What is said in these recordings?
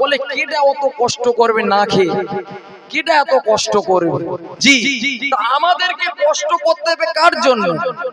বলে কেটা অত কষ্ট করবে না খেয়ে, কেটা এত কষ্ট করবে? জি, আমাদেরকে কষ্ট করতে হবে কার জন্য?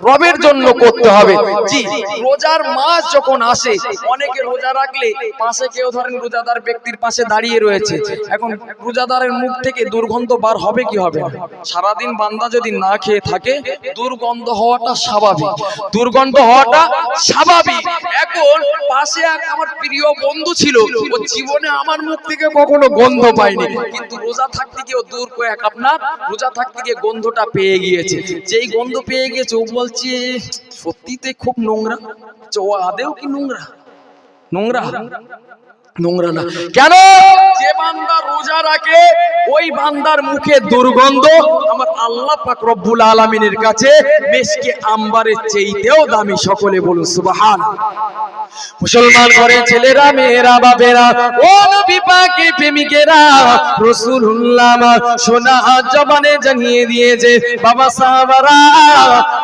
রবের জন্য করতে হবে। জি, রোজার মাস যখন আসে, অনেকে রোজা রাখলে পাশে কেউ ধরেন রোজাদার ব্যক্তির পাশে দাঁড়িয়ে রয়েছে, এখন রোজাদারের মুখ থেকে দুর্গন্ধ বার হবে কি হবে না? সারাদিন বান্দা যদি না খেয়ে থাকে, দুর্গন্ধ হওয়াটা স্বাভাবিক, দুর্গন্ধ হওয়াটা স্বাভাবিক। এখন পাশে এক আমার প্রিয় বন্ধু ছিল, ও জীবনে আমার মুখ থেকে কখনো গন্ধ পায়নি, কিন্তু রোজা থাকতে গিয়ে দূর করে আপনার রোজা থাকতে গিয়ে গন্ধটা পেয়ে গিয়েছে। যেই গন্ধ পেয়ে গিয়েছে ও বলছে সত্যিতে খুব নোংরা। ও আদেও কি নোংরা? নোংরা নোংরা না। কেন? যে বান্দা রোজা রাখে ওই বান্দার মুখে দুর্গন্ধ আমার আল্লাহ পাক রব্বুল আলামিনের কাছে মিশকে আম্বারের চেয়েও দামি। সকলে বলুন সুবহানাল্লাহ। মুসলমান ঘরের ছেলেরা, মেয়েরা, বাবেরা, ও নবী পাকের প্রেমিকেরা, রাসূলুল্লাহ আমার সোনা জবানে জানিয়ে দিয়েছে, বাবা সাহাবারা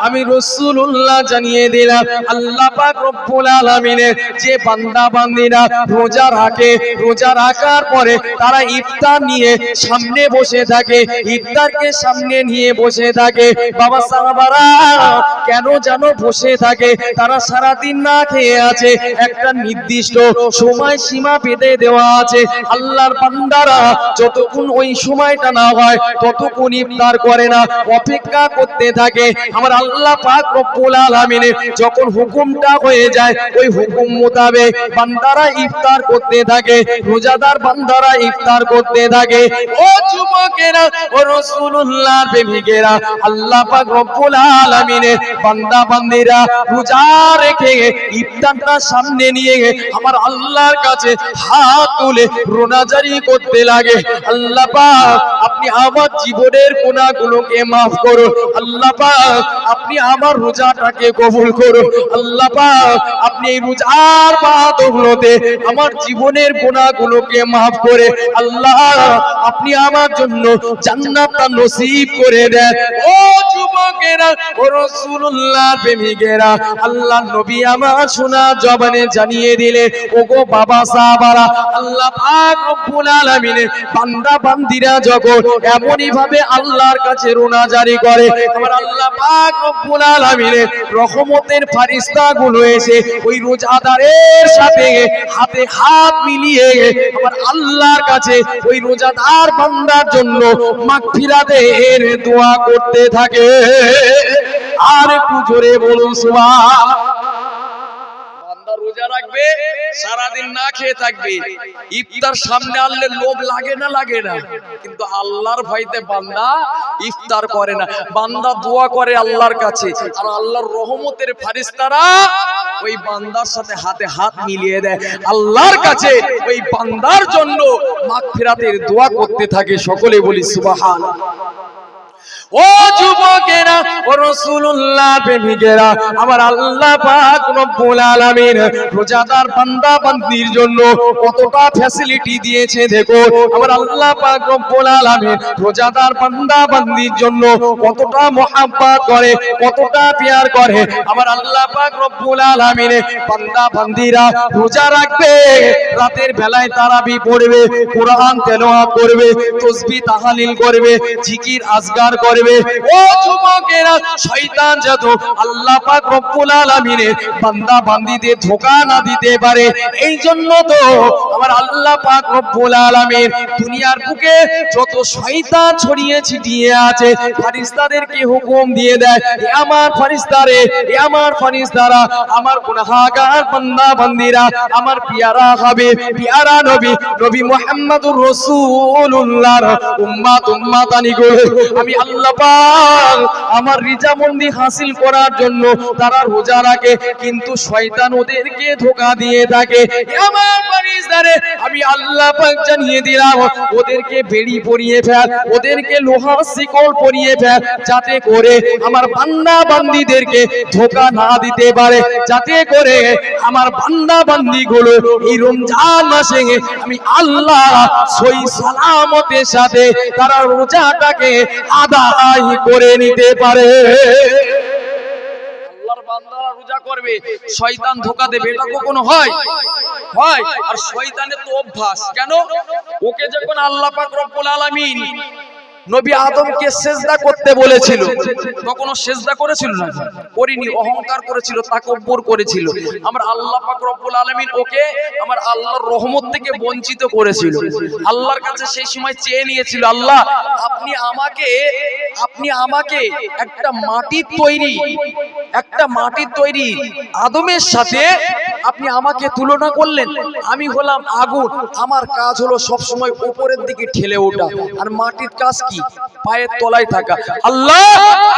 আমি রাসূলুল্লাহ জানিয়ে দিলাম, আল্লাহ পাক রব্বুল আলামিনের যে বান্দা বান্দিরা রোজা রাখে, রোজা রাখার পরে তারা ইফতার নিয়ে সামনে বসে থাকে, ইফতারকে সামনে নিয়ে বসে থাকে, বাবা সাহাবারা কেন জানো বসে থাকে? তারা সারা দিন না খেয়ে আছে, একটা নির্দিষ্ট সময় সীমা বেঁধে দেওয়া আছে। আল্লাহর বান্দারা যতক্ষণ ওই সময়টা না হয় ততক্ষণ ইফতার করে না, অপেক্ষা করতে থাকে। আমার আল্লাহ পাক রব্বুল আলামিনের যখন হুকুমটা হয়ে যায় ওই হুকুম মোতাবেক বান্দারা ইফতার করতে থাকে, রোজাদার বান্দারা ইফতার করতে থাকে। ও যুবকেরা, ও রাসূলুল্লাহর প্রেমিকেরা, আল্লাহ পাক রব্বুল আলামিনের বান্দা বান্দিরা রোজা রেখে ইফতারটা সামনে নিয়ে আমার আল্লাহর কাছে হাত তুলে রোনাজারি করতে লাগে, আল্লাহ পাক আপনি আমার জীবনের গুনাহগুলোকে maaf করুন, আল্লাহ পাক আপনি আমার রোজাটাকে কবুল করুন, আল্লাহ পাক আপনি এই রোজার বাদগুলোতে আমার জীবনের গুনাহগুলোকে maaf করে আল্লাহ আপনি আমার জন্য জান্নাতটা নসিব করে দেন। ও যুবকেরা, ও রাসূলুল্লাহর প্রেমিকেরা, আল্লাহর নবী আমার সোনা জবানে জানিয়ে দিলে, ওগো বাবা সাহাবারা, আল্লাহ পাক রব্বুল আলামিনের বান্দা বান্দিরা যখন এমনই ভাবে আল্লাহর কাছে রোনাজারি করে, আমার আল্লাহ পাক রব্বুল আলামিনের রহমতের ফেরেশতাগুলো এসে ওই রোজাদারের সাথে হাতে হাত মিলিয়ে আমার আল্লাহর কাছে ওই রোজাদার বান্দার জন্য মাগফিরাতের দোয়া করতে থাকে। আর একটু জোরে বলুন সুবহানাল্লাহ। বান্দা রোজা রাখবে, সারাদিন না খেয়ে থাকবে, ইফতার সামনে আনলে লোভ লাগে না? লাগে না? কিন্তু আল্লাহর ভয়তে বান্দা ইফতার করে না, বান্দা দোয়া করে আল্লাহর কাছে, আর আল্লাহর রহমতের ফেরেশতারা ওই বান্দার সাথে হাতে হাত মিলিয়ে দেয়, আল্লাহর কাছে ওই বান্দার জন্য মাগফিরাতের দোয়া করতে থাকে। সকলে বলি সুবহানাল্লাহ। ও যুবকেরা, ও রাসূলুল্লাহর প্রেমিকেরা, আমার আল্লাহ পাক রব্বুল আলামিন রোজাদার বান্দা বান্দির জন্য কতটা ফ্যাসিলিটি দিয়েছে দেখো। আমার আল্লাহ পাক রব্বুল আলামিন রোজাদার বান্দা বান্দির জন্য কতটা মহব্বত করে, কতটা প্যার করে। আমার আল্লাহ পাক রব্বুল আলামিন বান্দা বান্দিরা রোজা রাখবে, রাতের বেলায় তারাবি পড়বে, কোরআন তেলাওয়াত করবে, তাসবিহ তাহলিল করবে, জিকির আজকার করবে। ও যুবকেরা, শয়তান যত আল্লাহ পাক রব্বুল আলামিনের বান্দা বান্দীদের ধোঁকা না দিতে পারে, এই জন্য তো আমার আল্লাহ পাক রব্বুল আলামিন দুনিয়ার বুকে যত শয়তান ছড়িয়ে ছিটিয়ে আছে ফেরেশতাদেরকে হুকুম দিয়ে দেয়, এ আমার ফেরেশতারে, এ আমার ফেরেশতারা, আমার গুনাহগার বান্দা বান্দীরা, আমার পিয়ারা হবে, পিয়ারা নবী, নবী মুহাম্মদুর রাসূলুল্লাহর উম্মত উম্মতানি গুলো আমি আল্লাহ পাক আমার রিজামন্দি হাসিল করার জন্য তারা রোজা রাখে, কিন্তু শয়তান ওদেরকে ধোঁকা দিয়ে থাকে। আমার ফেরেশতারে আমি আল্লাহ পাক জানিয়ে দিলাম, ওদেরকে বেড়ি পরিয়ে ফেল, ওদেরকে লোহার শিকল পরিয়ে ফেল, যাতে করে আমার বান্দা বান্দীদেরকে ধোঁকা না দিতে পারে, যাতে করে আমার বান্দা বান্দীগুলো এই রমজান মাসে আমি আল্লাহ সহি সালামতের সাথে তারা রোজাটাকে আদায় করে নিতে পারে। আল্লাহর বান্দারা রোজা করবে, শয়তান ধোঁকা দেবে, এটা কখনো হয়? হয়। আর শয়তানের তো অভ্যাস, কেন? ওকে যখন আল্লাহ পাক রব্বুল আলামিন নবী আদমকে সেজদা করতে বলেছিল, তখন ও সেজদা করেছিল না? করিনি, অহংকার করেছিল, তাকব্বুর করেছিল। আমার আল্লাহ পাক রব্বুল আলামিন ওকে আমার আল্লাহর রহমত থেকে বঞ্চিত করেছিল। আল্লাহর কাছে সেই সময় চেয়ে নিয়েছিল, আল্লাহ আপনি আমাকে একটা মাটির তৈরি আদমের সাথে আপনি আমাকে তুলনা করলেন। আমি হলাম আগুন, আমার কাজ হলো সব সময় উপরের দিকে ঠেলে ওঠা, আর মাটির কাজ কি? পায়ের তলায় থাকা। আল্লাহ,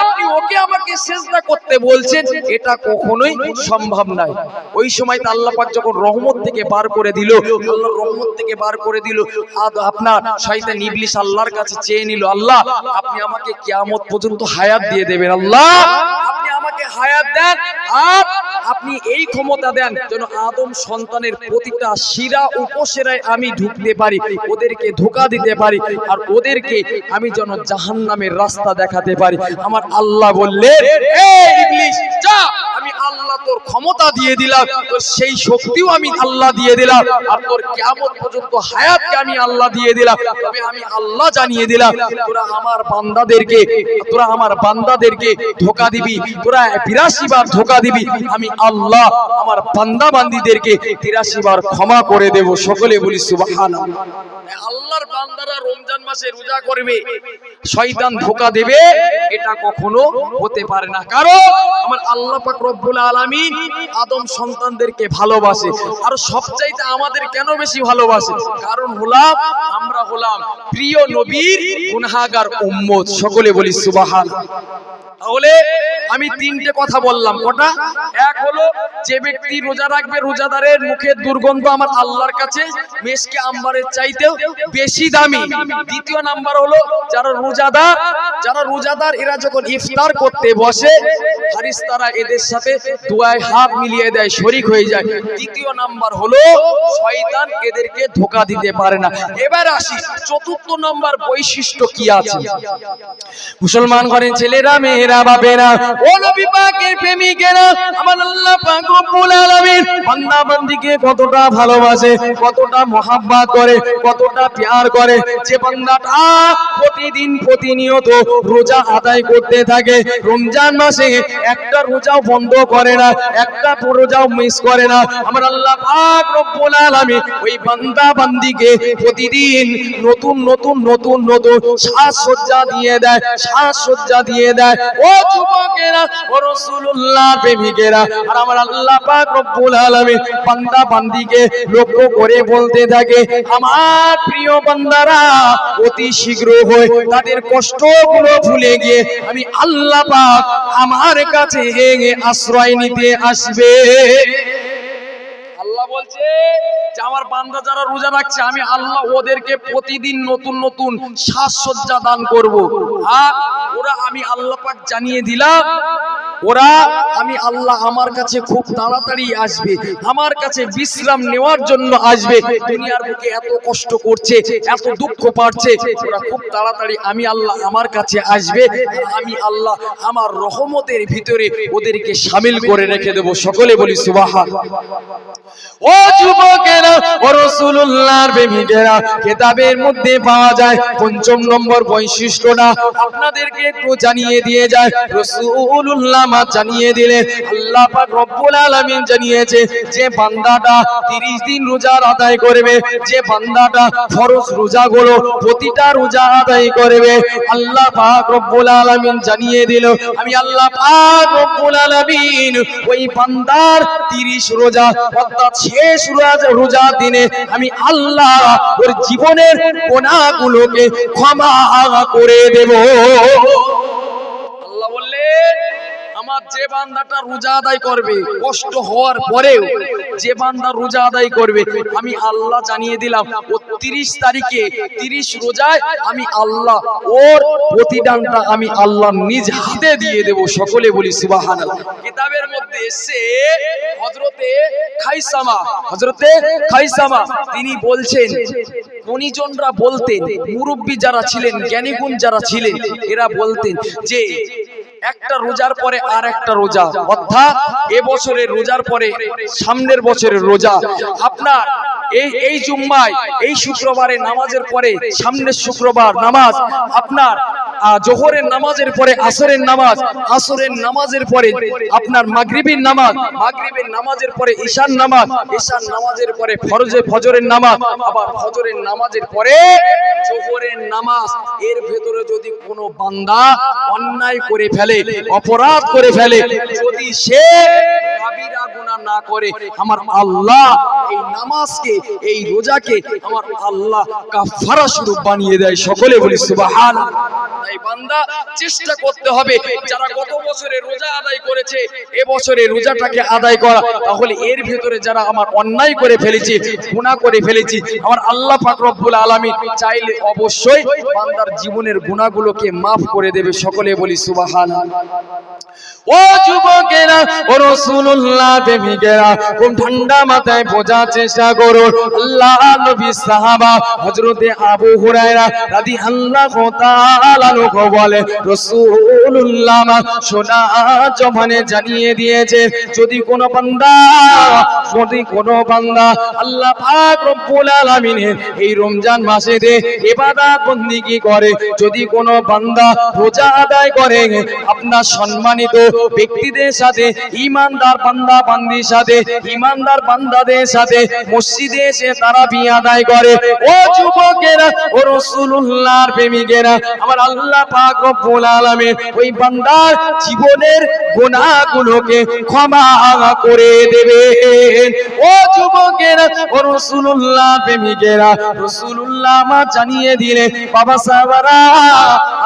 আপনি ওকে আমাকে সিজদা করতে বলছেন, এটা কখনোই সম্ভব নয়। ওই সময় আল্লাহ পাক যখন রহমত থেকে বার করে দিল, আল্লাহর রহমত থেকে বার করে দিল, আপনার শয়তান ইবলিস আল্লাহর কাছে চেয়ে নিল, আল্লাহ আপনি আমাকে কিয়ামত পর্যন্ত হায়াত দিয়ে দেবেন। আল্লাহ, আপনি আমাকে হায়াত দেন, আর আপনি এই ক্ষমতা দেন যেন আদম সন্তানের প্রতিটা শিরা উপশিরায় আমি ঢুকতে পারি, ওদেরকে ধোঁকা দিতে পারি, আর ওদেরকে আমি যেন জাহান্নামের রাস্তা দেখাতে পারি। আমার আল্লাহ বললেন, এই ইবলিস যা, আমি আল্লাহ তোর ক্ষমতা দিয়ে দিলাম, তোর সেই শক্তিও আমি আল্লাহ দিয়ে দিলাম, আর তোর কিয়ামত পর্যন্ত হায়াতকে আমি আল্লাহ দিয়ে দিলাম। তবে আমি আল্লাহ জানিয়ে দিলাম, তোরা আমার বান্দাদেরকে ধোঁকা দিবি, তোরা 82 বার ধোঁকা দিবি, আমি আল্লাহ আমার বান্দা বান্দীদেরকে 83 বার ক্ষমা করে দেব। সকলে বলি সুবহানাল্লাহ। আল্লাহর বান্দারা রমজান মাসে রোজা করবে, শয়তান ধোঁকা দেবে, এটা কখনো হতে পারে না। কারণ আমার আল্লাহ পাক রব্বুল আলামিন আদম সন্তানদেরকে ভালোবাসে, আর সবচাইতে আমাদের কেন বেশি ভালোবাসে? কারণ আমরা হলাম প্রিয় নবীর গুনাহগার উম্মত। সকলে বলি সুবহানাল্লাহ। তাহলে আমি 3টে কথা বললাম। কটা? এক হলো, যে ব্যক্তি রোজা রাখবে, রোজাদারের মুখের দুর্গন্ধ আমার আল্লাহর কাছে মেশকে আম্বারের চাইতেও বেশি দামি। দ্বিতীয় নাম্বার হলো, যারা রোজাদার এরা যখন ইফতার করতে বসে, ফারিস্তারা এদের সাথে দুয়ায় হাত মিলিয়ে দেয়, শরীক হয়ে যায়। তৃতীয় নাম্বার হলো, শয়তান এদেরকে ধোঁকা দিতে পারে না। এবার আসি 4র্থ নাম্বার বৈশিষ্ট্য কি আছে। মুসলমান ঘরের ছেলেরা, মেয়েরা, বাপেরা, ও নবী পাকের প্রেমিকেরা, আমার আল্লাহ পাক রব্বুল আলামিন বান্দা বান্দীকে কতটা ভালোবাসে, কতটা মহব্বত করে, কতটা প্যার করে। যে বান্দাটা প্রতিদিন প্রতিনিয়ত রোজা আদায় করতে থাকে, রমজান মাসে একটা রোজাও বন্ধ করে না, একটা রোজাও মিস করে না, আমার আল্লাহ পাক রব্বুল আলামিন ওই বান্দা বান্দীকে প্রতিদিন নতুন নতুন নতুন নতুন সাজসজ্জা দিয়ে দেয়, সাজসজ্জা দিয়ে দেয়। ও যুবকেরা, ও রাসূলুল্লাহ প্রেমিকেরা, আর আমার আল্লাহ পাক রব্বুল আলামিন বান্দা বান্দীকে লক্ষ্য করে বলতে থাকে, আমার প্রিয় বান্দারা অতি শীঘ্র হয়ে তাদের কষ্টগুলো ভুলে গিয়ে আমি আল্লাহ পাক আমার কাছে আশ্রয় নিতে আসবে। আল্লাহ বলছে যে আমার বান্দা যারা রোজা রাখছে, আমি আল্লাহ ওদেরকে প্রতিদিন নতুন নতুন সাজসজ্জা দান করব। আর ওরা, আমি আল্লাহ পাক জানিয়ে দিলাম, আমি আল্লাহ আমার কাছে খুব তাড়াতাড়ি আসবে, আমার কাছে বিশ্রাম নেওয়ার জন্য আসবে। দুনিয়ার বুকে এত কষ্ট করছে, এত দুঃখ পাচ্ছে, ওরা খুব তাড়াতাড়ি আমি আল্লাহ আমার কাছে আসবে। আমি আল্লাহ আমার রহমতের ভিতরে ওদেরকে শামিল করে রেখে দেব। সকলে বলি সুবহানাল্লাহ। ও যুবকেরা, ও রাসূলুল্লাহর প্রেমিকেরা, কিতাবের মধ্যে পাওয়া যায় 5ম নম্বর বৈশিষ্ট্যটা আপনাদেরকে একটু জানিয়ে দিয়ে যায়। রাসূলুল্লাহ জানিয়ে দিলেন, আল্লাহ পাক রব্বুল আলামিন জানিয়েছে, যে বান্দাটা 30 দিন রোজা আদায় করবে, যে বান্দাটা ফরজ রোজাগুলো প্রতিটা রোজা আদায় করবে, আল্লাহ পাক রব্বুল আলামিন জানিয়ে দিল, আমি আল্লাহ পাক রব্বুল আলামিন ওই বান্দার 30 রোজা অর্থাৎ শেষ রোজা দিনে আমি আল্লাহ ওর জীবনের গুনাহগুলোকে ক্ষমা করে দেব। আল্লাহ বললেন, আমার যে বান্দাটা রোজা আদায় করবে, কষ্ট হওয়ার পরেও যে বান্দা রোজা আদায় করবে, আমি আল্লাহ জানিয়ে দিলাম, ও 30 তারিখে 30 রোজায় আমি আল্লাহ ওর প্রতিদানটা আমি আল্লাহ নিজ হাতে দিয়ে দেব। সকলে বলি সুবহানাল্লাহ। কিতাবের মধ্যে এসে হযরতে খাইসামা তিনি বলছেন, গুণীজনরা বলতেন, মুরব্বী যারা ছিলেন, জ্ঞানীগুণ যারা ছিলেন, এরা বলতেন যে একটা রোজার পরে আর একটা রোজা, অর্থাৎ এবছরের রোজার পরে সামনের বছরের রোজা। আপনার এই জুম্মায় এই শুক্রবারে নামাজের পরে সামনের শুক্রবার নামাজ, আপনার জোহরের নামাজের পরে আসরের নামাজ, আসরের নামাজের পরে আপনার মাগরিবের নামাজ, মাগরিবের নামাজের পরে ঈশার নামাজ, ঈশার নামাজের পরে ফজরের নামাজ, আবার ফজরের নামাজের পরে জোহরের নামাজ। এর ভেতরে যদি কোনো বান্দা অন্যায় করে ফেলে, অপরাধ করে ফেলে, যদি সে কাবিরা গুনাহ না করে, আমার আল্লাহ এই নামাজকে, এই রোজাকে আমার আল্লাহ কাফারা স্বরূপ বানিয়ে দেয়। সকলে বলি সুবহানাল্লাহ। তাই বান্দা চেষ্টা করতে হবে, যারা গত বছরে রোজা আদায় করেছে এবছরে রোজাটাকে আদায় করা। তাহলে এর ভেতরে যারা আমার অন্যায় করে ফেলেছি, গুনাহ করে ফেলেছি, আমার আল্লাহ পাক রব্বুল আলামিন চাইলে অবশ্যই বান্দার জীবনের গুনাহগুলোকে maaf করে দেবে। সকলে বলি সুবহানাল্লাহ। ও যুবকেরা, ও রাসূলুল্লাহ প্রেমিকেরা, খুব ঠান্ডা মাথায় বোঝার চেষ্টা করো। আল্লাহ নবী সাহাবা হযরতে আবু হুরায়রা রাদিয়াল্লাহু তাআলা বলে, রাসূলুল্লাহ সোনা জমানে জানিয়ে দিয়েছে, যদি কোনো বান্দা আল্লাহ পাক রব্বুল আলামিনের এই রমজান মাসেতে ইবাদত বন্দেগী করে, যদি কোনো বান্দা রোজা আদায় করে, আপনার সম্মানিত ব্যক্তিদের সাথে, ঈমানদার বান্দা বান্দির সাথে, ঈমানদার বান্দাদের সাথে মসজিদে এসে তারাবি আদায় করে, ও যুবকেরা, ও রাসূলুল্লাহর প্রেমিকেরা, আমার আল্লাহ পাক রব্বুল আলামিন ওই বান্দার জীবনের গুনাহগুলোকে ক্ষমা করে দেবেন। ও যুবকেরা, ও রাসূলুল্লাহর প্রেমিকেরা, রাসূলুল্লাহ মা জানিয়ে দিলেন, বাবা সাহাবারা,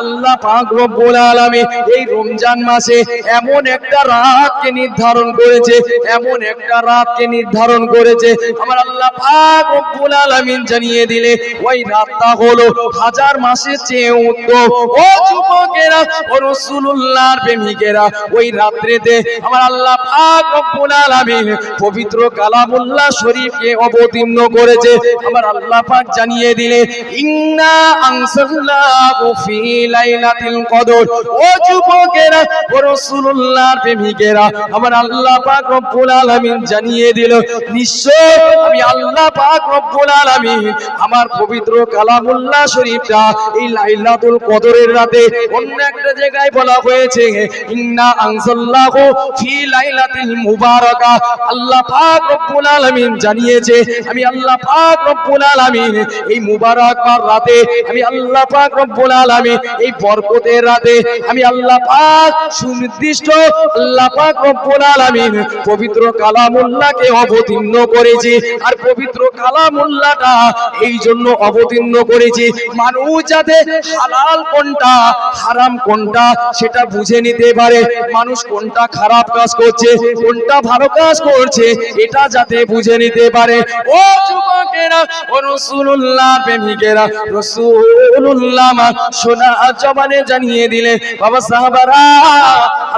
আল্লাহ পাক রব্বুল আলামিন এই রমজান মাসে এমন একটা রাতকে নির্ধারণ করেছে, এমন একটা রাতকে নির্ধারণ করেছে, আমার আল্লাহ পাক রব্বুল আলামিন জানিয়ে দিলে ওই রাতটা হলো হাজার মাসের চেয়ে উত্তম। ও যুবকেরা, ও রাসূলুল্লাহর প্রেমিকেরা, ওই রাত্রিতে আমার আল্লাহ পাক রব্বুল আলামিন পবিত্র কালামুল্লাহ শরীফকে অবতীর্ণ করেছে। আমার আল্লাহ পাক জানিয়ে দিলে, ইন্না আনসালনাহু ফি লাইলাতিল কদর। ও যুবকেরা, ও রাসূলুল্লাহর প্রেমিকেরা, আমার আল্লাহ পাক রব্বুল আলামিন জানিয়ে দিল, নিশ্চয় আমি আল্লাহ পাক রব্বুল আলামিন আমার পবিত্র কালামুল্লাহ শরীফটা এই লাইলাতুল কদরের রাতে, অন্য একটা জায়গায় বলা হয়েছে ইন্না আনসালনাহু ফি লাইলাতিল মুবারাকা। আল্লাহ পাক রব্বুল আলামিন জানিয়েছে, আমি আল্লাহ পাক রব্বুল আলামিন এই মুবারক রাতে, আমি আল্লাহ পাক রব্বুল আলামিন এই বরকতের রাতে, আমি আল্লাহ পাক সুনির্দিষ্ট আল্লাহ পাক রব্বুল আলামিন পবিত্র কালামুল্লাহকে অবতীর্ণ করেছি। আর পবিত্র কালামুল্লাহটা এই জন্য অবতীর্ণ করেছি, মানুষ যাতে হালাল কোনটা হারাম কোনটা সেটা বুঝে নিতে পারে, মানুষ কোনটা খারাপ কাজ করছে কোনটা ভালো কাজ করছে এটা যাতে বুঝে নিতে পারে। ও যুবকেরা, ও রাসূলুল্লাহর প্রেমিকেরা, রাসূলুল্লাহ সোনা জবানে জানিয়ে দিলে, বাবা সাহাবারা,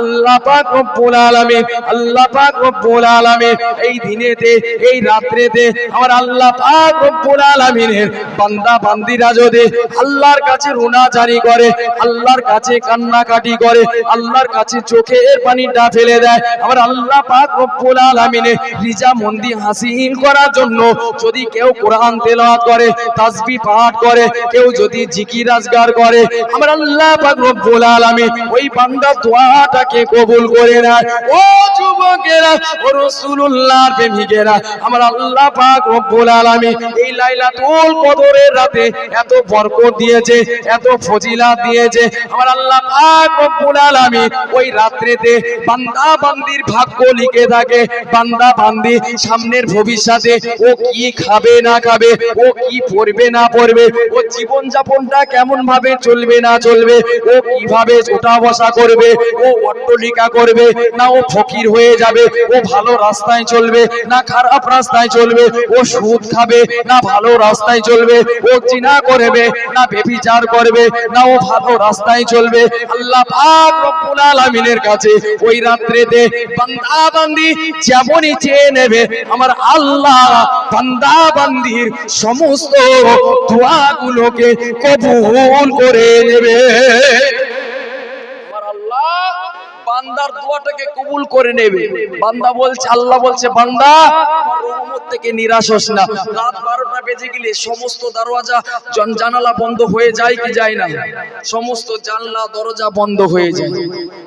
আল্লাহ পাক রব্বুল আলামিন, আল্লাহ পাক রব্বুল আলামিন এই দিনেতে, এই রাত্রিতে আমার আল্লাহ পাক রব্বুল আলামিনের বান্দা বান্দিরা যদি আল্লাহর কাছে রুনা জারি করে, আল্লাহর কাছে কান্নাকাটি করে, আল্লাহর কাছে চোখের পানিটা ফেলে দেয়, আমার আল্লাহ পাক রব্বুল আলামিনের রিজামন্দি হাসিল করার জন্য যদি কেউ কোরআন তেলাওয়াত করে, তাসবিহ পাঠ করে, কেউ যদি জিকির আজকার করে, আমার আল্লাহ পাক রব্বুল আলামিন ওই বান্দার দোয়াটাকে কবুল করে নেয়। ও যুবকেরা, ও রাসূলুল্লাহর প্রেমিকেরা, আমার আল্লাহ পাক রব্বুল আলামিন এই লাইলাতুল কদরের রাতে এত বরকত দিয়েছে, এত ফজিলাত দিয়েছে, আমার আল্লাহ পাক রব্বুল আলামিন ওই রাত্রিতে বান্দা বান্দির ভাগ্য লিখে থাকে। বান্দা বান্দি সামনের ভবিষ্যতে ও কি খাবে না খাবে, ও কি পড়বে না পড়বে, ও জীবন যাপনটা কেমন ভাবে চলবে না চলবে, ও কিভাবে ওঠা বসা করবে, ও অট্টালিকা করবে না ও ফকির হয়ে যাবে, ও ভালো রাস্তায় চলবে না খারাপ রাস্তায় চলবে, ও সুদ খাবে না ভালো রাস্তায় চলবে, ও জিনা করবে না ব্যভিচার করবে না ও ভালো রাস্তায় চলবে। আল্লাহ পাক রব্বুল আলামিনের কাছে ওই রাত্রিতে বান্দা বান্দি যেমনই চেয়ে নেবে, আমার আল্লাহ বান্দা বান্দির সমস্ত দোয়াগুলোকে কবুল করে নেবে। আমার আল্লাহ বান্দার দোয়াটাকে কবুল করে নেবে। বান্দা বলছে, আল্লাহ বলছে, বান্দা আমার রহমত থেকে নিরাশ হোস না। রাত 12টা বেজে গেলে সমস্ত দরওয়াজা জানালা বন্ধ হয়ে যায় কি যায় না? সমস্ত জানলা দরজা বন্ধ হয়ে যায়,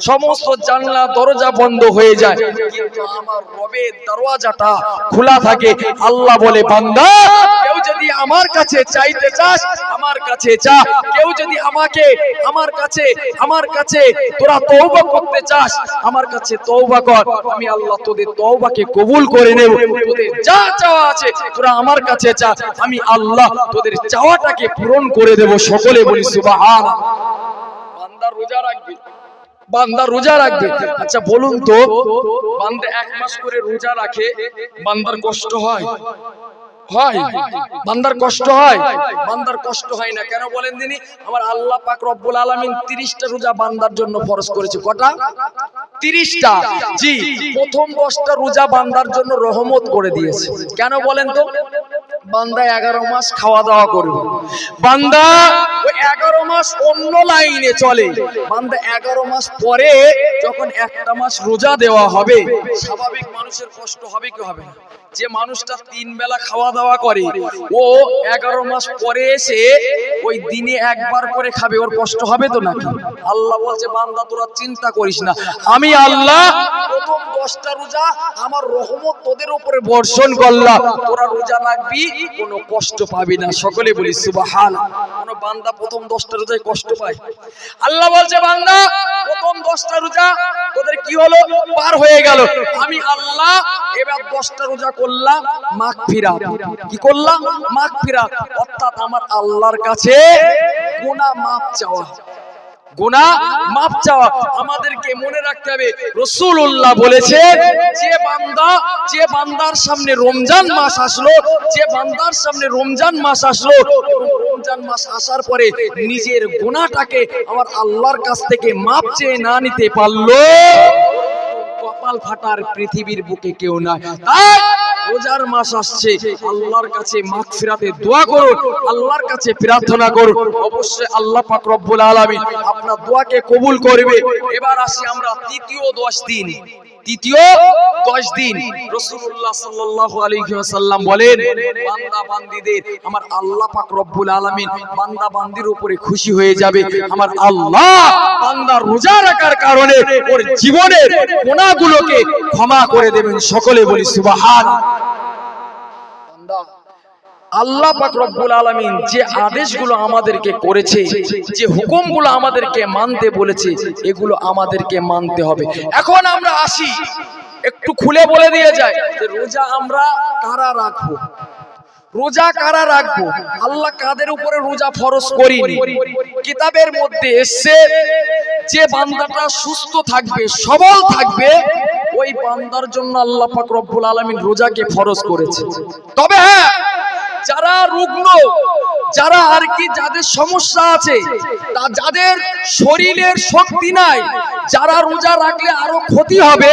সমস্ত জানলা দরজা বন্ধ হয়ে যায়, কিন্তু আমার রবের দরওয়াজাটা খোলা থাকে। আল্লাহ বলে, বান্দা কেউ যদি আমার কাছে চাইতে চাস আমার কাছে চা, কেউ যদি আমার কাছে তোরা তওবা করতে চাস আমার কাছে তওবা কর, আমি আল্লাহ তোদের তওবাকে কবুল করে নেব। তোদের যা চাওয়া আছে তোরা আমার কাছে চা, আমি আল্লাহ তোদের চাওয়াটাকে পূরণ করে দেব। সকলে বলি সুবহানাল্লাহ। বান্দা রোজা রাখবে, বান্দা রোজা রাখবে। আচ্ছা বলুন তো, বান্দা 1 মাস করে রোজা রাখে, বান্দার কষ্ট হয়? হয়? বান্দার কষ্ট হয়? বান্দার কষ্ট হয় না কেন বলেন দিনি? আমার আল্লাহ পাক রব্বুল আলামিন 30টা রোজা বান্দার জন্য ফরজ করেছে। কটা? 30টা। জি, প্রথম 10টা রোজা বান্দার জন্য রহমত করে দিয়েছে। কেন বলেন তো? বান্দা 11 মাস খাওয়া দাওয়া করবে, বান্দা ওই 11 মাস অন্য লাইনে চলে, বান্দা 11 মাস পরে যখন একটা মাস রোজা দেওয়া হবে, স্বাভাবিক মানুষের কষ্ট হবে কি হবে না? যে মানুষটা 3 বেলা খাওয়া দাওয়া করে, ও 11 মাস পরে এসে ওই দিনে একবার করে খাবে, ওর কষ্ট হবে তো নাকি? আল্লাহ বলছে, বান্দা তোরা চিন্তা করিস না, আমি আল্লাহ প্রথম 10টা রোজা আমার রহমত তোদের উপরে বর্ষণ করলাম, তোরা রোজা রাখবি, কোনো কষ্ট পাবি না। সকলে বলি সুবহানাল্লাহ। কোন বান্দা প্রথম 10টা রোজায় কষ্ট পায়? আল্লাহ বলছে, বান্দা প্রথম 10টা রোজা তোদের কি হলো? পার হয়ে গেল, আমি আল্লাহ এবার 10টা রোজা করলাম মাগফিরাত। কি করলাম? মাগফিরাত, অর্থাৎ আমার আল্লাহর কাছে গুনাহ মাফ চাওয়া, গুনাহ মাফ চাওয়া। আমাদেরকে মনে রাখতে হবে, রাসূলুল্লাহ বলেছেন, যে বান্দার সামনে রমজান মাস আসলো, যে বান্দার সামনে রমজান মাস আসলো এবং রমজান মাস আসার পরে নিজের গুনাহটাকে আমার আল্লাহর কাছ থেকে মাফ চেয়ে না নিতে পারলো, কপাল ফাটার পৃথিবীর বুকে কেউ নাই। তাই রোজার মাস আসছে, আল্লাহর কাছে মাগফিরাতের দোয়া করুন, আল্লাহর কাছে প্রার্থনা করুন, অবশ্যই আল্লাহ পাক রব্বুল আলামিন আপনার দোয়াকে কবুল করবে। এবার আসি আমরা তৃতীয় 10 দিন। তৃতীয় 10 দিন রাসূলুল্লাহ সাল্লাল্লাহু আলাইহি ওয়াসাল্লাম বলেন, বান্দা বান্দীদের আমার আল্লাহ পাক রব্বুল আলামিন বান্দা বান্দির উপরে খুশি হয়ে যাবে। আমার আল্লাহ বান্দার রোজা রাখার কারণে ওর জীবনের গুনাহগুলোকে ক্ষমা করে দেবেন। সকলে বলি সুবহানাল্লাহ। বান্দা আল্লাহ পাক রব্বুল আলামিন যে আদেশগুলো আমাদেরকে করেছে, যে হুকুমগুলো আমাদেরকে মানতে বলেছে, এগুলো আমাদেরকে মানতে হবে। এখন আমরা আসি, একটু খুলে বলে দিয়ে যাই যে রোজা আমরা কারা রাখবো, রোজা কারা রাখবো, আল্লাহ কাদের উপরে রোজা ফরজ করেনি। কিতাবের মধ্যে এসেছে যে বান্দাটা সুস্থ থাকবে, সবল থাকবে, ওই বান্দার জন্য আল্লাহ পাক রব্বুল আলামিন রোজাকে ফরজ করেছে। তবে হ্যাঁ, যারা রুগ্ন, যারা আর কি, যাদের সমস্যা আছে, যাদের শরীরের শক্তি নাই, যারা রোজা রাখলে আরো ক্ষতি হবে,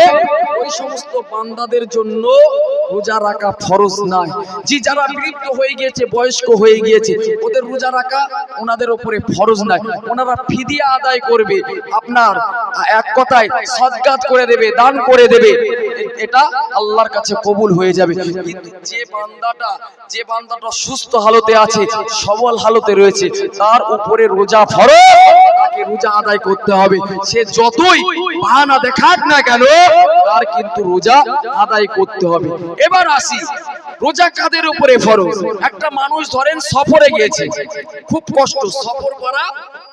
ওই সমস্ত বান্দাদের জন্য রোজা রাখা ফরজ নয়। জি, যারা বৃদ্ধ হয়ে গিয়েছে, বয়স্ক হয়ে গিয়েছে, ওদের রোজা রাখা ওনাদের উপরে ফরজ নয়, ওনারা ফিদিয়া আদায় করবে, আপনার এক কথায় সদকাত করে দেবে, দান করে দেবে, এটা আল্লাহর কাছে কবুল হয়ে যাবে। কিন্তু যে বান্দাটা সুস্থ হালতে আছে, সবল হালতে রয়েছে, তার উপরে রোজা ফরজ, তাকে রোজা আদায় করতে হবে। সে যতই বাহানা দেখাক না কেন, তার কিন্তু রোজা আদায় করতে হবে। এবার আসি, রোজা কাদের উপরে ফরজ? একটা মানুষ ধরেন সফরে গিয়েছে, খুব কষ্ট, সফর করা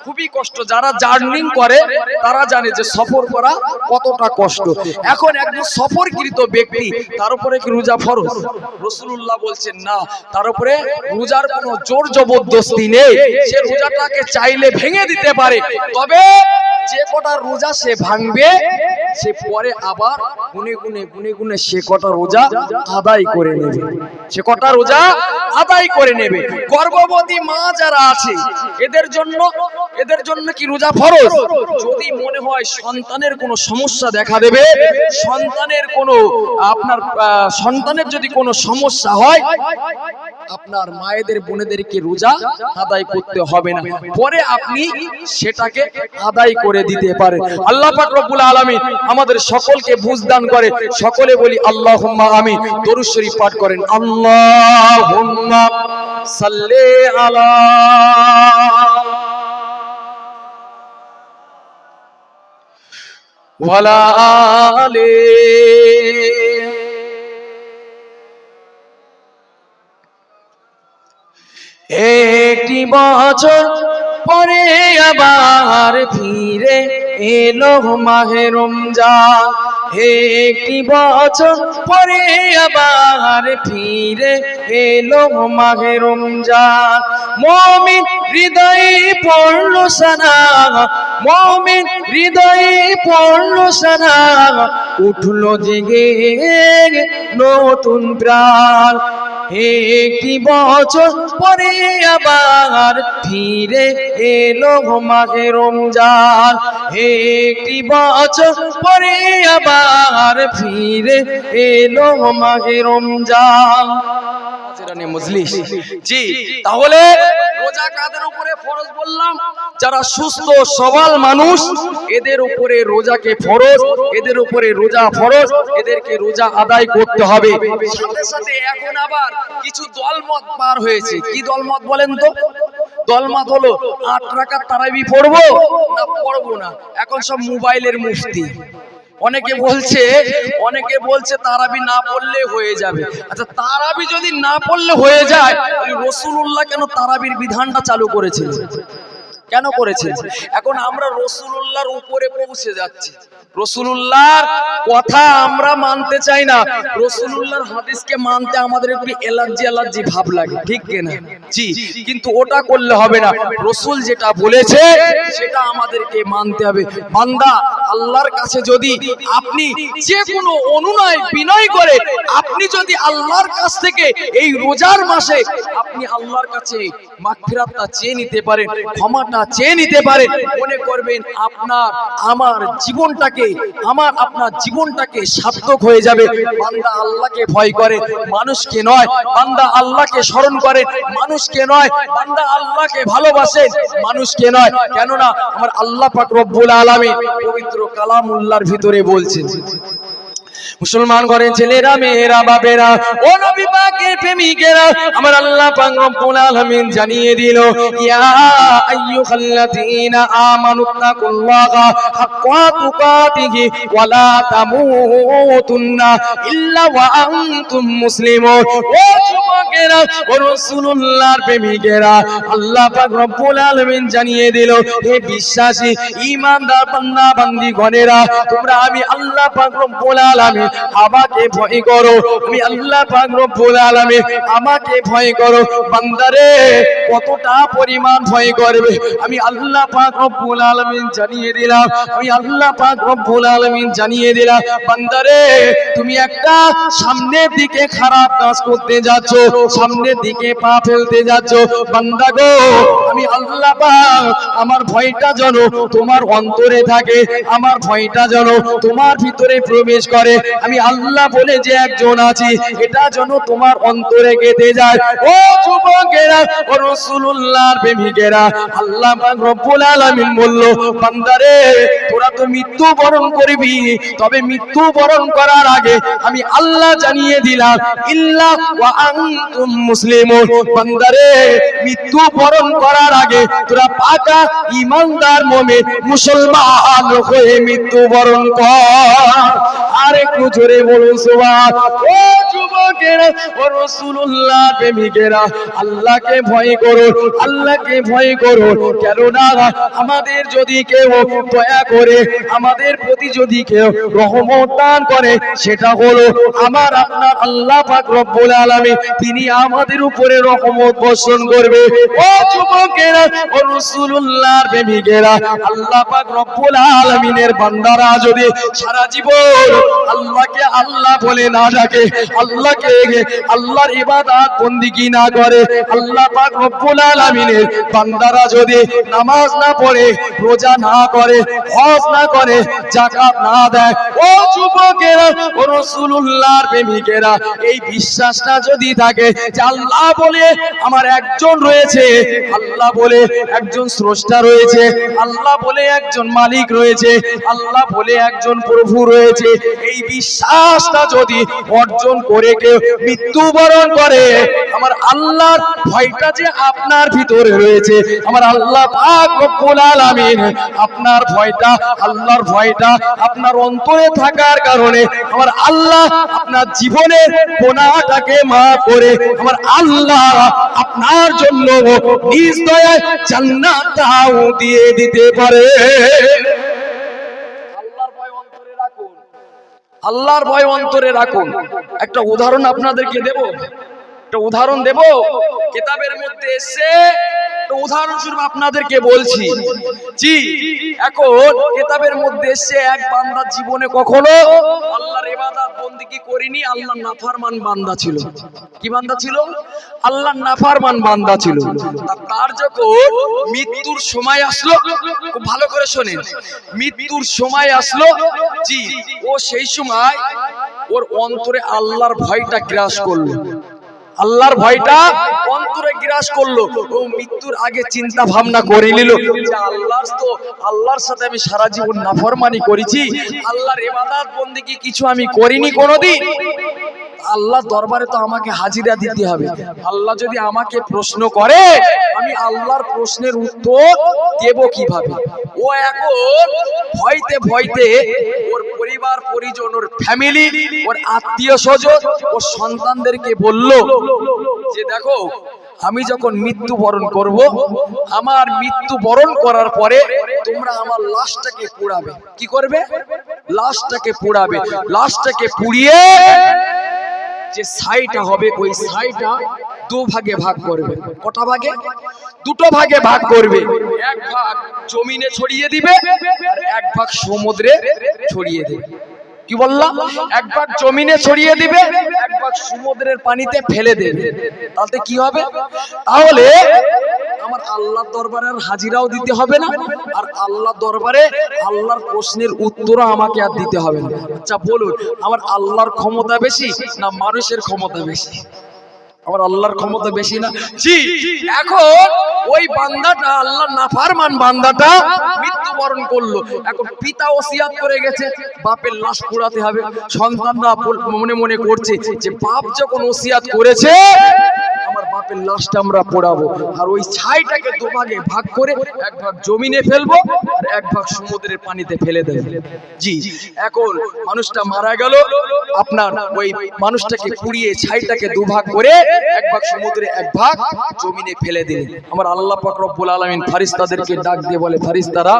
খুবই কষ্ট, যারা জার্নিং করে তারা জানে যে সফর করা কতটা কষ্ট। এখন একজন সফরকৃত ব্যক্তি, তার উপরে কি রোজা ফরজ? রাসূলুল্লাহ বলছেন না, তার উপরে রোজার কোনো জোর জবরদস্তি নেই, সে রোজাটাকে চাইলে ভেঙে দিতে পারে। তবে যে কটা রোজা সে ভাঙবে, সে পরে আবার গুনে গুনে সে কটা রোজা আদায় করে নেবে, সে কটা রোজা আদায় করে নেবে। গর্ভবতী মা যারা আছে, এদের জন্য কি রোজা ফরজ? যদি মনে হয় সন্তানের কোনো সমস্যা দেখা দেবে, সন্তানের যদি কোনো সমস্যা হয়, আপনার মায়েদের বোনেদেরকে রোজা আদায় করতে হবে না, পরে আপনি সেটাকে আদায় করে দিতে পারেন। আল্লাহ পাক রব্বুল আলামিন আমাদের সকলকে বুঝদান করে। সকলে বলি আল্লাহুম্মা আমিন। দরুদ শরীফ পাঠ করেন। আল্লাহুম্মা সাল্লি আলা ওয়ালা আলি। একটি বছর পরে আবার ফিরে এলো মাহে রমজান। একটি বছর পরে আবার ফিরে এলো মাহে রমজান। মুমিন হৃদয়ে পড়লো সানা, মুমিন হৃদয়ে পড়লো সানা, উঠলো জেগে নতুন প্রাণ। একটি বছর পরে আবার ফিরে এলো মাহে রমজান। একটি বছর পরে আবার ফিরে এলো মাহে রমজান। জি, তাহলে রোজা কাদের উপরে ফরজ বললাম? যারা সুস্থ সবল মানুষ এদের উপরে রোজাকে ফরজ, এদের উপরে রোজা ফরজ, এদেরকে রোজা আদায় করতে হবে। সাথে সাথে এখন আবার কিছু দলমত পার হয়েছে। কি দলমত বলেন তো? দলমত হলো 8 রাকাত তারাবি পড়বো না পড়বো না। এখন সব মোবাইলের মুফতি। অনেকে বলছে তারাবি না পড়লে হয়ে যাবে। আচ্ছা, তারাবি যদি না পড়লে হয়ে যায়, তাহলে রাসূলুল্লাহ কেন তারাবির বিধানটা চালু করেছিলেন? কেন করেছেন? এখন আমরা রাসূলুল্লাহর উপরে পৌঁছে যাচ্ছি। রাসূলুল্লাহর কথা আমরা মানতে চাই না, রাসূলুল্লাহর হাদিসকে মানতে আমাদের একটু এলার্জি ভাব লাগে, ঠিক কিনা? জি, কিন্তু ওটা করলে হবে না। রাসূল যেটা বলেছে সেটা আমাদেরকে মানতে হবে। বান্দা, আল্লাহর কাছে যদি আপনি যে কোনো অনুনয় বিনয় করে আপনি যদি আল্লাহর কাছ থেকে এই রোজার মাসে আপনি আল্লাহর কাছে মাগফিরাতটা চেয়ে নিতে পারেন, ক্ষমাটা চেয়ে নিতে পারেন, মনে করবেন আপনার আপনার জীবনটাকে সার্থক হয়ে যাবে। বান্দা আল্লাহকে ভয় করে, মানুষকে নয়। বান্দা আল্লাহকে স্মরণ করে, মানুষকে নয়। বান্দা আল্লাহকে ভালোবাসে, মানুষকে নয়। কেননা আমার আল্লাহ পাক রব্বুল আলামিন পবিত্র কালামুল্লাহর ভিতরে বলছেন, মুসলমান ঘরের ছেলেরা, মেয়েরা, বাবেরা, ও নবী পাকের প্রেমিকেরা, আমার আল্লাহ পাক রব্বুল আলামিন জানিয়ে দিল, ইয়া আইয়ুহাল্লাযীনা আমানুত্তাকুল্লাহা হাক্কা তুকাতিহি ওয়া লা তামুতুন্না ইল্লা ওয়া আনতুম মুসলিমুন। ও যুবকেরা, ও রাসূলুল্লাহর প্রেমিকেরা, আল্লাহ পাক রব্বুল আলামিন জানিয়ে দিল, হে বিশ্বাসী ঈমানদার বান্দা বান্দি গণেরা, তোমরা আমি আল্লাহ পাক রব্বুল আলামিন আমাকে ভয় করো। আমি আল্লাহ পাক রব্বুল আলামিন আমাকে ভয় করো। বান্দারে, কতটা পরিমাণ ভয় করবে আমি আল্লাহ পাক রব্বুল আলামিন জানিয়ে দিলাম। আমি আল্লাহ পাক রব্বুল আলামিন জানিয়ে দিলাম, বান্দারে, তুমি একটা সামনের দিকে খারাপ কাজ করতে যাচ্ছ, সামনের দিকে পা ফেলতে যাচ্ছ, বান্দা গো, আমি আল্লাহ পাক আমার ভয়টা যেন তোমার অন্তরে থাকে, আমার ভয়টা যেন তোমার ভিতরে প্রবেশ করে। আমি আল্লাহ বলে যে একজন আছি, এটা যেন তোমার অন্তরে গেঁথে যায়। ও যুবকেরা, ও রাসূলুল্লাহর প্রেমিকেরা, আল্লাহ পাক রব্বুল আলামিন বলল, বান্দারে, তোরা তো মৃত্যু বরণ করবি, তবে মৃত্যু বরণ করার আগে আমি আল্লাহ জানিয়ে দিলাম, ইল্লা ওয়া আনতুম মুসলিমুন। বান্দারে, মৃত্যু বরণ করার আগে তোরা পাকা ঈমানদার মুমিন মুসলমান হয়ে মৃত্যু বরণ কর। আর একটু জোরে বলুন সুবহান। ও যুবকেরা, ও রাসূলুল্লাহর প্রেমিকেরা, আল্লাহকে ভয় করো, আল্লাহকে ভয় করো। কেননা আমাদের যদি কেউ দয়া করে, আমাদের প্রতি যদি কেউ রহমত দান করে, সেটা হলো আমার আপনার আল্লাহ পাক রব্বুল আলামিন, তিনি আমাদের উপরে রহমত বর্ষণ করবে। ও যুবকেরা, ও রাসূলুল্লাহর প্রেমিকেরা, আল্লাহ পাক রব্বুল আলামিনের বান্দারা যদি সারা জীবন আল্লাহ আল্লাহকে আল্লাহ বলে না ডাকে, আল্লাহকে আল্লাহর ইবাদত বন্দেগী না করে, আল্লাহ পাক রব্বুল আলামিনের বান্দারা যদি নামাজ না পড়ে, রোজা না করে, হজ না করে, যাকাত না দেয়, ও যুবকেরা, ও রাসূলুল্লাহর প্রেমিকেরা, এই বিশ্বাসটা যদি থাকে যে আল্লাহ বলে আমার একজন রয়েছে, আল্লাহ বলে একজন স্রষ্টা রয়েছে, আল্লাহ বলে একজন মালিক রয়েছে, আল্লাহ বলে একজন প্রভু রয়েছে, এই বিশ্বাসটা যদি অর্জন করে কেউ মৃত্যুবরণ করে, আমার আল্লাহর ভয়টা যে আপনার ভিতরে রয়েছে, আমার আল্লাহ পাক রব্বুল আলামিন আপনার ভয়টা, আল্লাহর ভয়টা আপনার অন্তরে থাকার কারণে আমার আল্লাহ আপনার জীবনের গুনাহটাকে মাফ করে আমার আল্লাহ আপনার জন্য নিজ দয়ায় জান্নাতও দিয়ে দিতে পারে। আল্লাহর ভয় অন্তরে রাখুন, আল্লাহর ভয় অন্তরে রাখুন। একটা উদাহরণ আপনাদেরকে দেব, একটা উদাহরণ দেব, কিতাবের মধ্যে এসে উদাহরণস্বরূপ আপনাদেরকে বলছি। জি, এখন কিতাবের মধ্যে এসে এক বান্দার জীবনে কখনো আল্লাহর ইবাদত বন্দেগী করেনি, আল্লাহর নাফরমান বান্দা ছিল। কি বান্দা ছিল? আল্লাহর নাফরমান বান্দা ছিল। তার যখন মৃত্যুর সময় আসলো, খুব ভালো করে শোনেন, মৃত্যুর সময় আসলো, জি, ও সেই সময় ওর অন্তরে আল্লাহর ভয়টা গ্রাস করলো, আল্লাহর ভয়টা অন্তরে গ্রাস করলো। ও মৃত্যুর আগে চিন্তা ভাবনা করে নিল যে আল্লাহর সাথে আমি সারা জীবন নাফরমানি করেছি, আল্লাহর ইবাদত বন্দেগী কিছু আমি করিনি কোনোদিন, আল্লাহ দরবারে তো আমাকে হাজিরা দিতে হবে। আল্লাহ যদি আমাকে প্রশ্ন করে, আমি আল্লাহর প্রশ্নের উত্তর দেব কিভাবে? ও এখন ভয়তে ভয়তে ওর পরিবার পরিজন, ওর ফ্যামিলি, ওর আত্মীয় স্বজন, ওর সন্তানদেরকে বলল যে দেখো, আমি যখন মৃত্যুবরণ করব, আমার মৃত্যুবরণ করার পরে তোমরা আমার লাশটাকে পোড়াবে। কি করবে? লাশটাকে পোড়াবে। লাশটাকে পুড়িয়ে যে ছাইটা হবে, ওই ছাইটা দু ভাগে ভাগ করবে। কটা ভাগে? দুটো ভাগে ভাগ করবে। এক ভাগ জমিনে ছড়িয়ে দিবে, আর এক ভাগ সমুদ্রে ছড়িয়ে দিবে। কি বললাম? এক ভাগ জমিনে ছড়িয়ে দিবে, এক ভাগ সমুদ্রের পানিতে ফেলে দেবে। তাতে কি হবে? তাহলে আমার আল্লাহর দরবারে আর হাজিরাও দিতে হবে না, আর আল্লাহর দরবারে আল্লাহর প্রশ্নের উত্তরও আমাকে আর দিতে হবে না। আচ্ছা বলুন, আমার আল্লাহর ক্ষমতা বেশি না মানুষের ক্ষমতা বেশি? আমার আল্লাহর ক্ষমতা বেশি না? জি। এখন ওই বান্দাটা, আল্লাহর নাফরমান বান্দাটা মৃত্যুবরণ করলো। এখন পিতা ওসিয়াত করে গেছে বাপের লাশ পোড়াতে হবে। সন্তানরা মনে মনে করছে যে বাপ যখন ওসিয়াত করেছে, আমার বাপের লাশটা আমরা পোড়াবো, আর ওই ছাইটাকে দুভাগে ভাগ করে এক ভাগ জমিনে ফেলবো, আর এক ভাগ সমুদ্রের পানিতে ফেলে দেব। জি। এখন মানুষটা মারা গেল, আপনার ওই মানুষটাকে পুড়িয়ে ছাইটাকে দুভাগ করে এক ভাগ সমুদ্রে, এক ভাগ জমিনে ফেলে দিলেন। আমার আল্লাহ পাক রব্বুল আলামিন ফারিস্তাদেরকে ডাক দিয়ে বলে, ফারিস্তারা,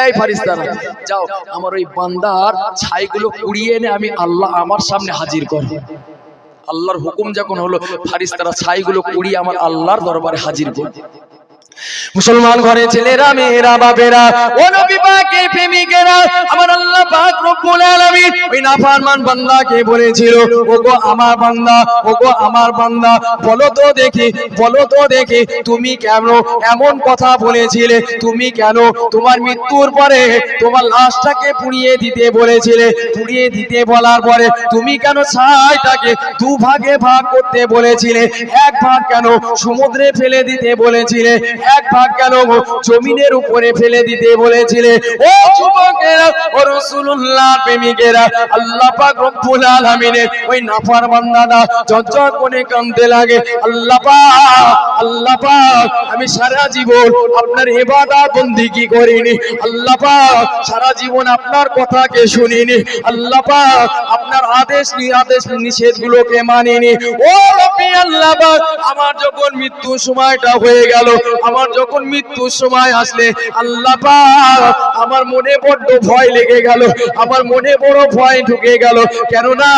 এই ফারিস্তারা, যাও আমার ওই বান্দার ছাইগুলো পুড়িয়ে এনে আমি আল্লাহ আমার সামনে হাজির কর। আল্লাহর হুকুম যখন হলো, ফারিস্তারা ছাইগুলো কুড়িয়ে আমার আল্লাহর দরবারে হাজির করল। মুসলমান ঘরে ছেলেরা, মেয়েরা, বাপেরা, ও নবী পাকের প্রেমিকেরা, আমার আল্লাহ পাক রব্বুল আলামিন ওই নাফরমান বান্দাকে বলেছিল, ওগো আমার বান্দা, ওগো আমার বান্দা, বলো তো দেখি, বলো তো দেখি, তুমি কেন এমন কথা বলেছিলে? তুমি কেন তোমার মৃত্যুর পরে তোমার লাশটাকে পুড়িয়ে দিতে বলেছিলে? পুড়িয়ে দিতে বলার পরে তুমি কেন ছাইটাকে দু ভাগে ভাগ করতে বলেছিলে? এক ভাগ কেন সমুদ্রে ফেলে দিতে বলেছিলে? এক ভাগ কেন জমিনের উপরে ফেলে দিতে বলেছিলে? ও যুবকেরা, ও রাসূলুল্লাহর প্রেমিকেরা, আল্লাহ পাক রব্বুল আলামিনের ওই নাফরমান বান্দা ঝরঝর করে কাঁদতে লাগে, আল্লাহ পাক, আল্লাহ পাক, আমি সারা জীবন আপনার ইবাদত বন্দেগী করিনি, আল্লাহ পাক, সারা জীবন আপনার কথাকে শুনিনি, আল্লাহ পাক, আপনার আদেশ নিষেধগুলোকে মানিনি। ও রব্বি আল্লাহ পাক, আমার যখন মৃত্যু সময়টা হয়ে গেল, আমার আমার যখন মৃত্যুর সময় আসলে আল্লাহ পাক আমার মনে বড্ড ভয় লেগে গেল, আমার মনে বড় ভয় ঢুকে গেল, কেননা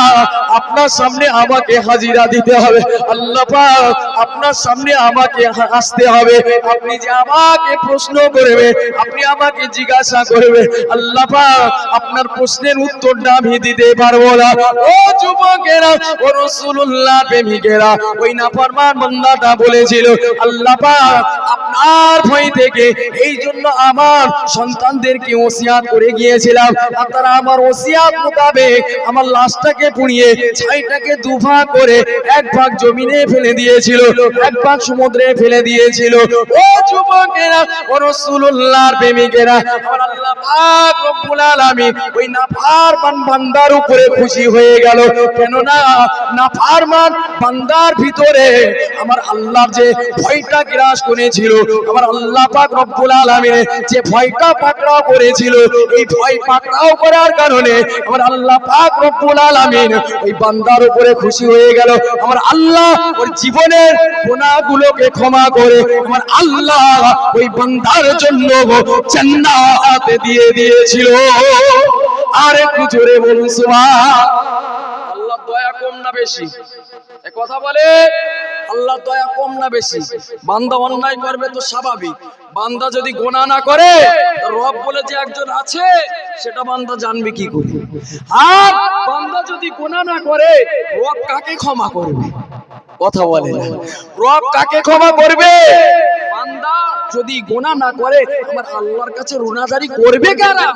আপনার সামনে আমাকে হাজিরা দিতে হবে, আল্লাহ পাক আপনার সামনে আমাকে আসতে হবে, আপনি যে আমাকে প্রশ্ন করবে, আপনি আমাকে জিজ্ঞাসা করবে, আল্লাহ পাক আপনার প্রশ্নের উত্তরটা আমি দিতে পারবো না। ও যুবকেরা, ও রাসূলুল্লাহ প্রেমিকেরা, ওই নাফরমান বান্দাটা বলেছিল আল্লাহ পাক আপনার ভয় থেকে এই জন্য আমার সন্তানদেরকে ওসিয়াত করে গিয়েছিলাম, আর তারা আমার ওসিয়াত মোতাবেক আমার লাশটাকে পুড়িয়ে ছাইটাকে দুভাগ করে এক ভাগ জমিনে ফেলে দিয়েছিল, এক ভাগ সমুদ্রে ফেলে দিয়েছিল। ও যুবকেরা, ও রাসূলুল্লাহর প্রেমিকেরা, আমার আল্লাহ পাক রব্বুল আলামিন ওই নাফরমান বান্দার উপরে খুশি হয়ে গেল, কেননা নাফরমান বান্দার ভিতরে আমার আল্লাহর যে ভয়টা গ্রাস করেছিল, আমার আল্লাহ পাক রব্বুল আলামিন যে ভয়টা পাকড়াও করেছিল, এই ভয় পাকড়াও করার কারণে আমার আল্লাহ পাক রব্বুল আলামিন ওই বান্দার উপরে খুশি হয়ে গেল। আমার আল্লাহ ওর জীবনের গুনাহগুলোকে ক্ষমা করে আমার আল্লাহ ওই বান্দার জন্য জান্নাত দিয়ে দিয়েছিল। আর একটু জোরে বলুন সুবহান। আল্লাহ দয়া কম না বেশি? এই কথা বলে আল্লাহ দয়া কম না বেশি? বান্দা অন্যায় করবে তো স্বাভাবিক, বান্দা যদি গুনাহ না করে রব বলে যে একজন আছে সেটা বান্দা জানবে কি করে? আর বান্দা যদি গুনাহ না করে রব কাকে ক্ষমা করবে? কথা বলে না, রব কাকে ক্ষমা করবে? বান্দা যদি গুনাহ না করে আমার আল্লাহর কাছে রুনাজারি করবে কারা?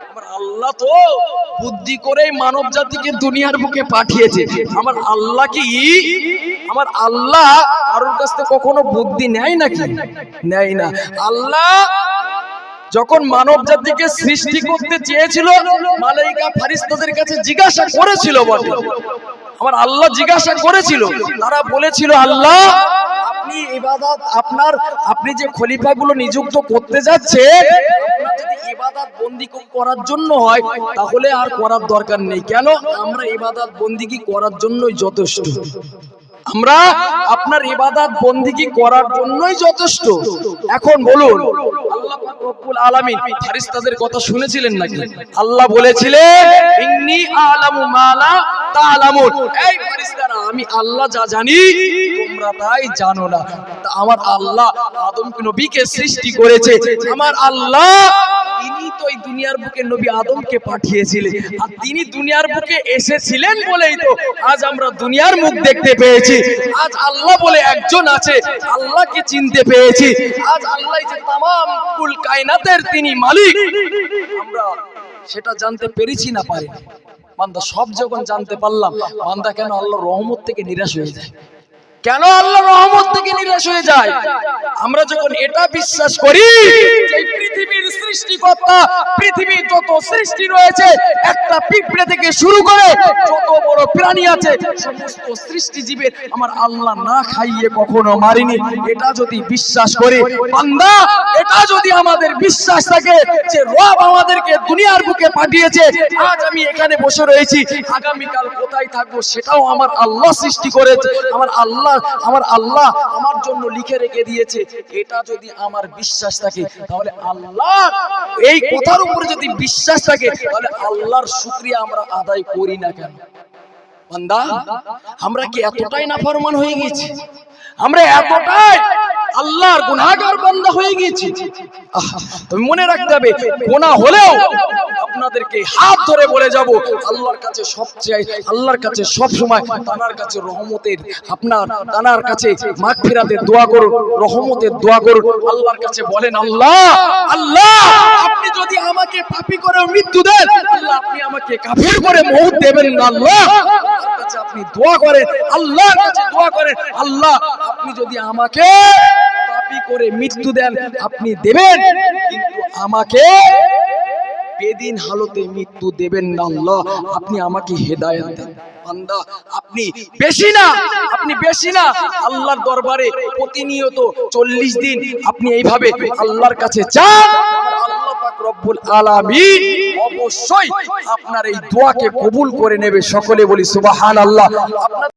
আমার আল্লাহ তো বুদ্ধি করে মানব জাতিকে দুনিয়ার বুকে পাঠিয়েছে। আমার আল্লাহ কি, আমার আল্লাহ কারোর কাছ থেকে কখনো বুদ্ধি নেয় নাকি? নেয় না। আল্লাহ যখন মানব জাতিকে সৃষ্টি করতে চেয়েছিল মালায়েকা ফেরেশতাদের কাছে জিজ্ঞাসা করেছিল বটে, আমার আল্লাহ জিজ্ঞাসা করেছিল, তারা বলেছিল আল্লাহ আপনি ইবাদত আপনি যে খলিফাগুলো নিযুক্ত করতে যাচ্ছে যদি ইবাদত বন্দেগী করার জন্য হয় তাহলে আর করার দরকার নেই, কেন আমরা ইবাদত বন্দেগী করার জন্যই যথেষ্ট, আমরা আপনার ইবাদত বন্দেগী করার জন্যই যথেষ্ট। এখন বলুন আল্লাহ পাক রব্বুল আলামিন ফেরেশতাদের কথা শুনেছিলেন নাকি? আল্লাহ বলেছিলেন ইন্নী আ'লামু মা লা তা'লামুন, এই ফেরেশতারা আমি আল্লাহ যা জানি তোমরা তাই জানো না। আমার আল্লাহ আদম নবীকে সৃষ্টি করেছে, আমার আল্লাহ তিনি তো এই দুনিয়ার বুকে নবী আদমকে পাঠিয়েছিলেন, আর তিনি দুনিয়ার বুকে এসেছিলেন বলেই তো আজ আমরা দুনিয়ার মুখ দেখতে পেয়েছি। আজ আল্লাহ বলে একজন আছে, আল্লাহকে চিনতে পেয়েছি। আজ আল্লাহ যে तमाम কুল কায়নাতের তিনি মালিক, আমরা সেটা জানতে পেরেছি না পারি? বান্দা সব যখন জানতে পারলাম, বান্দা কেন আল্লাহর রহমত থেকে নিরাশ হয়ে যায়? কেন আল্লাহর রহমত থেকে নিরাশ হয়ে যায়? আমরা যখন এটা বিশ্বাস করি যে পৃথিবীর সৃষ্টিকর্তা, পৃথিবীর যত সৃষ্টি রয়েছে একটা পিঁপড়ে থেকে শুরু করে যত বড় প্রাণী আছে সমস্ত সৃষ্টিজীবের আমার আল্লাহ না খাইয়ে কখনো মারিনি, এটা যদি বিশ্বাস করি বান্দা, এটা যদি আমাদের বিশ্বাস থাকে যে রব আমাদেরকে দুনিয়ার বুকে পাঠিয়েছে, আজ আমি এখানে বসে রয়েছি, আগামীকাল কোথায় থাকবো সেটাও আমার আল্লাহ সৃষ্টি করেছে, আমার আল্লাহ আমার জন্য লিখে রেখে দিয়েছে, এটা যদি আমার বিশ্বাস থাকে তাহলে আল্লাহ এই কথার উপরে যদি বিশ্বাস থাকে তাহলে আল্লাহর শুকরিয়া আমরা আদায় করি না কেন? বান্দা আমরা কি এতটাই নাফরমান হয়ে গেছি? আমরা এতটাই আল্লাহর গুনাহগার বান্দা হয়ে গেছি? তুমি মনে রাখতে হবে, গুনাহ হলেও আপনাদেরকে হাত ধরে বলে যাব আল্লাহর কাছে সবচেয়ে, আল্লাহর কাছে সব সময় তানার কাছে রহমতের, আপনার তানার কাছে মাগফিরাতের দোয়া করুন, রহমতের দোয়া করুন। আল্লাহর কাছে বলেন আল্লাহ আল্লাহ আপনি যদি আমাকে পাপী করে মৃত্যু দেন, আল্লাহ আপনি আমাকে কাফের করে মওত দেবেন না। আল্লাহ আল্লাহর কাছে আপনি দোয়া করেন, আল্লাহর কাছে দোয়া করেন আল্লাহ আপনি যদি আমাকে পাপী করে মৃত্যু দেন আপনি দেবেন, কিন্তু আমাকে বেদিন হালতে মৃত্যু দেবেন না। আল্লাহ আপনি আমাকে হেদায়েত দেন। বান্দা আপনি বেশি না আল্লাহর দরবারে প্রতিনিয়ত 40 দিন আপনি এইভাবে আল্লাহর কাছে চান, আল্লাহ পাক রব্বুল আলামিন অবশ্যই আপনার এই দোয়াকে কবুল করে নেবে। সকলে বলি সুবহানাল্লাহ।